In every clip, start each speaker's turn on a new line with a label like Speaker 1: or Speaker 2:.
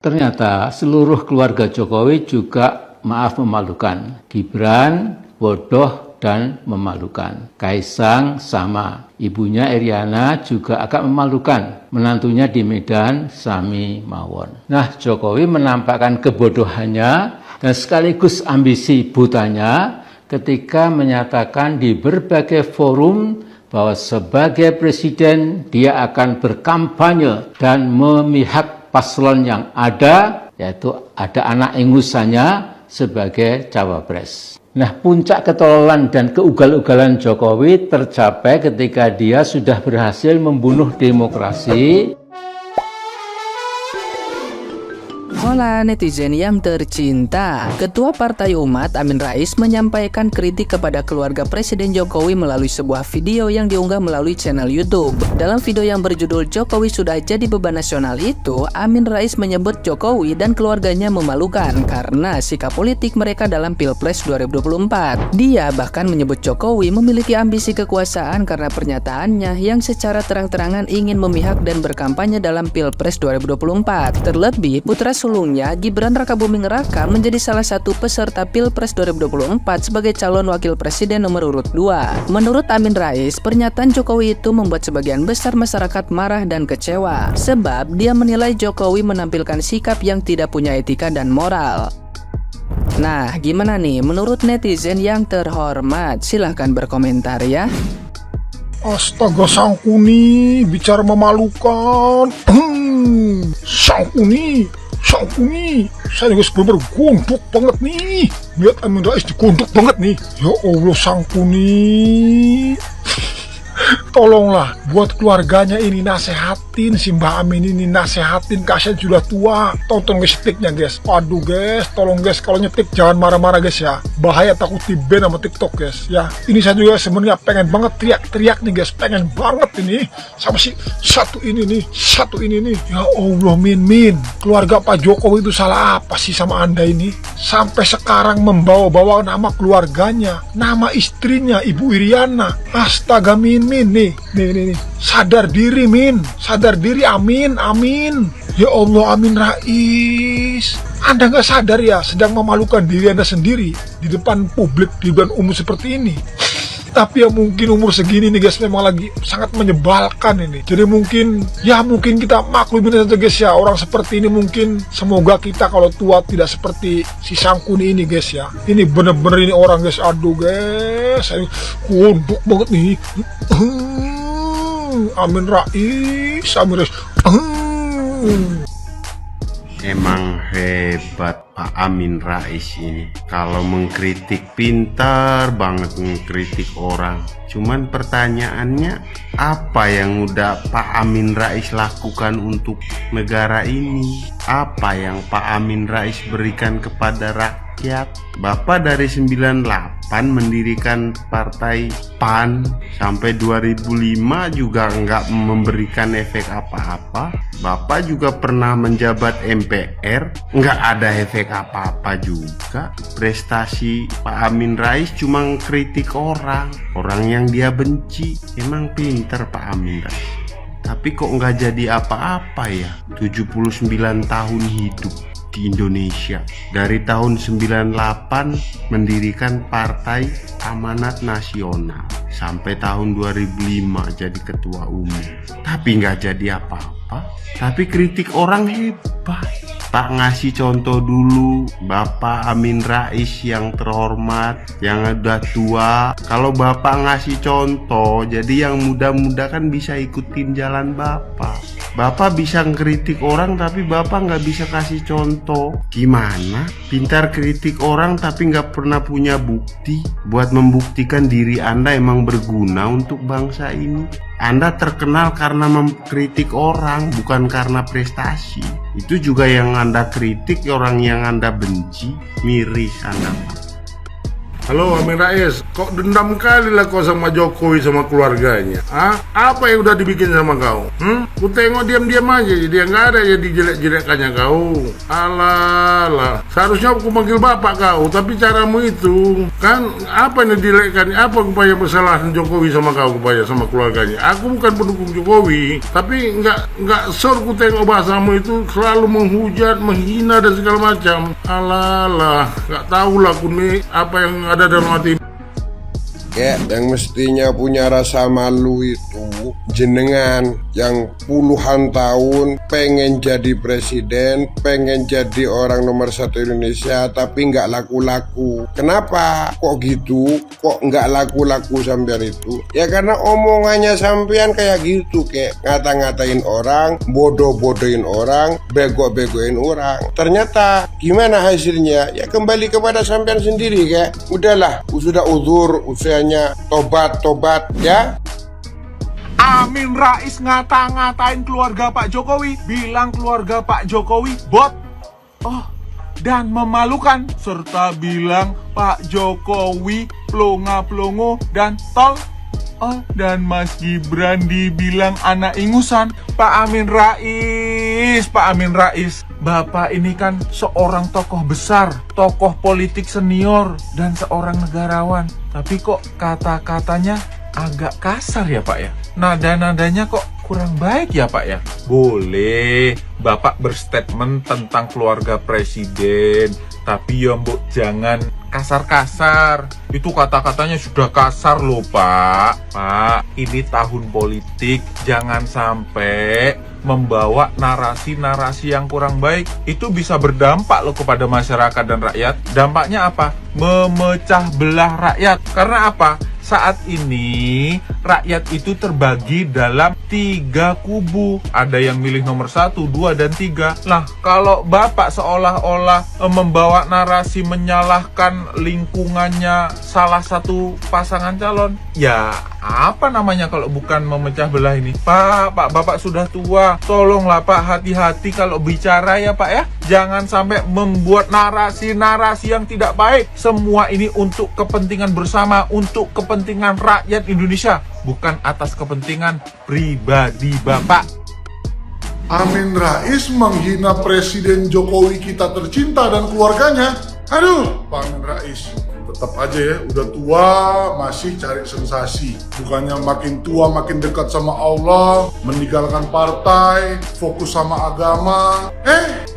Speaker 1: Ternyata seluruh keluarga Jokowi juga maaf memalukan. Gibran bodoh dan memalukan. Kaisang sama. Ibunya Iriana juga agak memalukan. Menantunya di Medan, Sami Mawon. Nah, Jokowi menampakkan kebodohannya dan sekaligus ambisi butanya ketika menyatakan di berbagai forum bahwa sebagai presiden dia akan berkampanye dan memihak paslon yang ada, yaitu ada anak ingusannya sebagai cawapres. Nah, puncak ketololan dan keugal-ugalan Jokowi tercapai ketika dia sudah berhasil membunuh demokrasi.
Speaker 2: Hola netizen yang tercinta, Ketua Partai Umat Amin Rais menyampaikan kritik kepada keluarga Presiden Jokowi melalui sebuah video yang diunggah melalui channel YouTube. Dalam video yang berjudul Jokowi Sudah Jadi Beban Nasional itu, Amin Rais menyebut Jokowi dan keluarganya memalukan karena sikap politik mereka dalam Pilpres 2024. Dia bahkan menyebut Jokowi memiliki ambisi kekuasaan karena pernyataannya yang secara terang-terangan ingin memihak dan berkampanye dalam Pilpres 2024. Terlebih, putra sulungnya Gibran Rakabuming Raka menjadi salah satu peserta Pilpres 2024 sebagai calon wakil presiden nomor urut 2. Menurut Amin Rais, pernyataan Jokowi itu membuat sebagian besar masyarakat marah dan kecewa sebab dia menilai Jokowi menampilkan sikap yang tidak punya etika dan moral. Nah, gimana nih menurut netizen yang terhormat? Silahkan berkomentar ya.
Speaker 3: Astaga, Sangkuni bicara memalukan. Sangkuni, saya juga sebenernya gondok banget nih. Lihat Amin Rais digondok banget nih. Ya Allah, Sangkuni. Tolonglah buat keluarganya ini nasehatin si Mbak Amin ini, nasehatin, kasihan sudah tua. Tonton guys tiknya guys. Aduh guys, tolong guys kalau nyetik jangan marah-marah guys ya. Bahaya takut di-ban sama TikTok guys ya. Ini saya juga sebenarnya pengen banget teriak-teriak nih guys, pengen banget ini sama si satu ini nih. Ya Allah, Min. Keluarga Pak Jokowi itu salah apa sih sama Anda ini? Sampai sekarang membawa-bawa nama keluarganya, nama istrinya Ibu Iriana. Astaga, Min nih. Sadar diri, Min. Sadar diri, amin. Ya Allah, Amin Rais. Anda nggak sadar ya sedang memalukan diri Anda sendiri di depan publik, di depan umum seperti ini. Tapi ya mungkin umur segini nih guys memang lagi sangat menyebalkan ini. Jadi mungkin kita maklumin saja guys ya. Orang seperti ini mungkin semoga kita kalau tua tidak seperti si Sangkuni ini guys ya. Ini bener-bener ini orang guys. Aduh guys, saya kondok banget nih. Amin Rais.
Speaker 4: Emang hebat Pak Amin Rais ini. Kalau mengkritik pintar banget mengkritik orang. Cuman pertanyaannya, apa yang udah Pak Amin Rais lakukan untuk negara ini? Apa yang Pak Amin Rais berikan kepada rakyat? Bapak dari 98 mendirikan partai PAN sampai 2005 juga nggak memberikan efek apa-apa. Bapak juga pernah menjabat MPR, nggak ada efek apa-apa juga. Prestasi Pak Amin Rais cuma kritik orang yang dia benci. Emang pinter Pak Amin Rais. Tapi kok nggak jadi apa-apa ya? 79 tahun hidup di Indonesia. Dari tahun 98 mendirikan Partai Amanat Nasional sampai tahun 2005 jadi ketua umum. Tapi nggak jadi apa-apa. Tapi kritik orang hebat. Pak ngasih contoh dulu, Bapak Amin Rais yang terhormat, yang udah tua. Kalau Bapak ngasih contoh, jadi yang muda-muda kan bisa ikutin jalan Bapak. Bapak bisa ngeritik orang tapi Bapak nggak bisa kasih contoh. Gimana? Pintar kritik orang tapi nggak pernah punya bukti buat membuktikan diri Anda emang berguna untuk bangsa ini. Anda terkenal karena mengkritik orang, bukan karena prestasi. Itu juga yang Anda kritik, orang yang Anda benci, miris Anda.
Speaker 5: Halo Amin Rais, kok dendam kali lah kau sama Jokowi sama keluarganya? Apa yang udah dibikin sama kau? Ku tengok diam-diam aja, dia nggak ada jadi jelek-jelekannya kau. Alah, seharusnya aku panggil bapak kau, tapi caramu itu Kan apa yang dilekkan? Apa upaya kesalahan Jokowi sama kau, upaya sama keluarganya? Aku bukan pendukung Jokowi, tapi nggak sor ku tengok bahasamu itu selalu menghujat, menghina dan segala macam. Alah, nggak tahu lah aku nih apa yang ada dalam hati.
Speaker 6: Yang mestinya punya rasa malu itu jenengan yang puluhan tahun pengen jadi presiden, pengen jadi orang nomor 1 Indonesia, tapi nggak laku-laku. Kenapa? Kok gitu? Kok nggak laku-laku sampean itu? Ya karena omongannya sampean kayak gitu, kayak ngata-ngatain orang, bodoh-bodohin orang, bego-begoin orang. Ternyata gimana hasilnya? Ya kembali kepada sampean sendiri, kayak udahlah, sudah uzur, usianya tobat ya.
Speaker 7: Amin Rais ngata-ngatain keluarga Pak Jokowi, bilang keluarga Pak Jokowi bot, dan memalukan, serta bilang Pak Jokowi plonga-plongo dan tol. Dan Mas Gibran dibilang anak ingusan. Pak Amin Rais, Bapak ini kan seorang tokoh besar, tokoh politik senior, dan seorang negarawan. Tapi kok kata-katanya agak kasar ya Pak ya? Nada-nadanya kok kurang baik ya Pak ya? Boleh Bapak berstatement tentang keluarga presiden, tapi ya mbok jangan kasar-kasar. Itu kata-katanya sudah kasar loh Pak. Pak, ini tahun politik, jangan sampai membawa narasi-narasi yang kurang baik. Itu bisa berdampak loh kepada masyarakat dan rakyat. Dampaknya apa? Memecah belah rakyat. Karena apa? Saat ini rakyat itu terbagi dalam 3 kubu. Ada yang milih nomor 1, 2, dan 3. Nah, kalau Bapak seolah-olah membawa narasi menyalahkan lingkungannya salah satu pasangan calon, ya apa namanya kalau bukan memecah belah ini? Pak, Bapak sudah tua, tolonglah Pak, hati-hati kalau bicara ya Pak ya. Jangan sampai membuat narasi-narasi yang tidak baik. Semua ini untuk kepentingan bersama, untuk kepentingan rakyat Indonesia, bukan atas kepentingan pribadi Bapak.
Speaker 3: Amin Rais menghina Presiden Jokowi kita tercinta dan keluarganya. Aduh, Pak Amin Rais, tetap aja ya, udah tua masih cari sensasi. Bukannya makin tua makin dekat sama Allah, meninggalkan partai, fokus sama agama,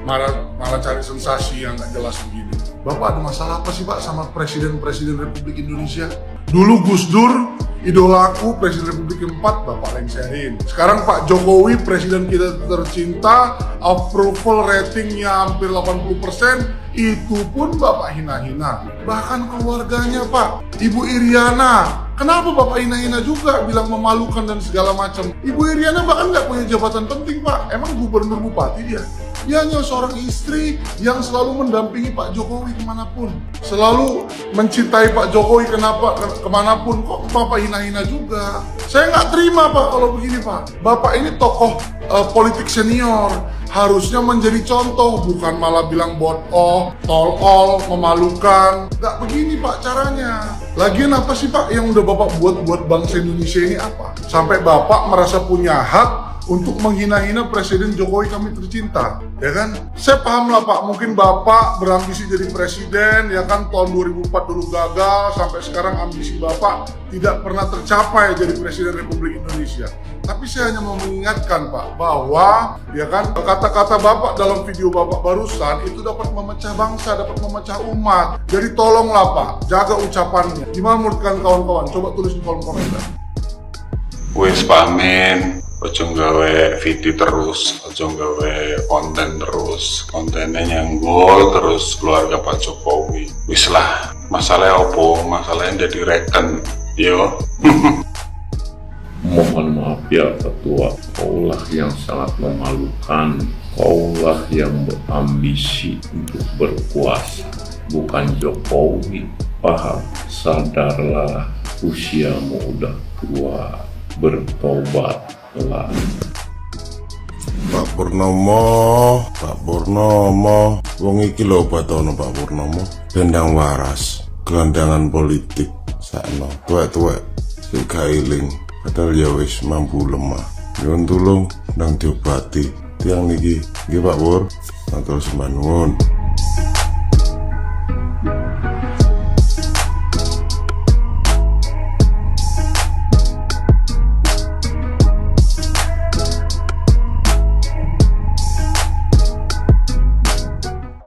Speaker 3: malah cari sensasi yang gak jelas begini. Bapak ada masalah apa sih Pak sama Presiden Republik Indonesia? Dulu Gus Dur, idolaku, Presiden Republik keempat, Bapak lengserin. Sekarang Pak Jokowi, Presiden kita tercinta, approval ratingnya hampir 80%, itu pun Bapak hina-hina. Bahkan keluarganya Pak, Ibu Iriana, kenapa Bapak hina-hina juga, bilang memalukan dan segala macam. Ibu Iriana bahkan nggak punya jabatan penting Pak, emang gubernur bupati dia. Dia hanya seorang istri yang selalu mendampingi Pak Jokowi kemanapun, selalu mencintai Pak Jokowi kemanapun. Kok Bapak hina-hina juga? Saya nggak terima Pak kalau begini Pak. Bapak ini tokoh politik senior, harusnya menjadi contoh, bukan malah bilang bodoh, tolol, memalukan. Nggak begini Pak caranya. Lagian apa sih Pak yang udah Bapak buat bangsa Indonesia ini apa? Sampai Bapak merasa punya hak untuk menghina-hina Presiden Jokowi kami tercinta, ya kan? Saya paham lah Pak, mungkin Bapak berambisi jadi presiden, ya kan, tahun 2004 dulu gagal, sampai sekarang ambisi Bapak tidak pernah tercapai jadi Presiden Republik Indonesia. Tapi saya hanya mau mengingatkan Pak, bahwa ya kan, kata-kata Bapak dalam video Bapak barusan itu dapat memecah bangsa, dapat memecah umat. Jadi tolonglah Pak, jaga ucapannya. Gimana menurut kawan-kawan? Coba tulis di kolom komentar.
Speaker 8: Wes Pak Amin, ojo gawe video terus, ojo gawe konten terus, kontennya nyanggol terus keluarga Pak Jokowi. Wis lah, masalahnya opo? Masalahnya jadi reken, yo.
Speaker 9: Mohon maaf ya Ketua, kaulah yang sangat memalukan, kaulah yang berambisi untuk berkuasa, bukan Jokowi. Paham, sadarlah, usiamu udah tua, bertobatlah.
Speaker 4: Pak Purnomo, wong iki lho batono Pak Purnomo, dendang waras, gelandangan politik, sakno, tuwek-tuwek, sing gailing, padahal ya wis mampu lemah. Nyuwun tulung ndang diobati, tiang niki, nggih Pak Pur, matur sembah nuwun.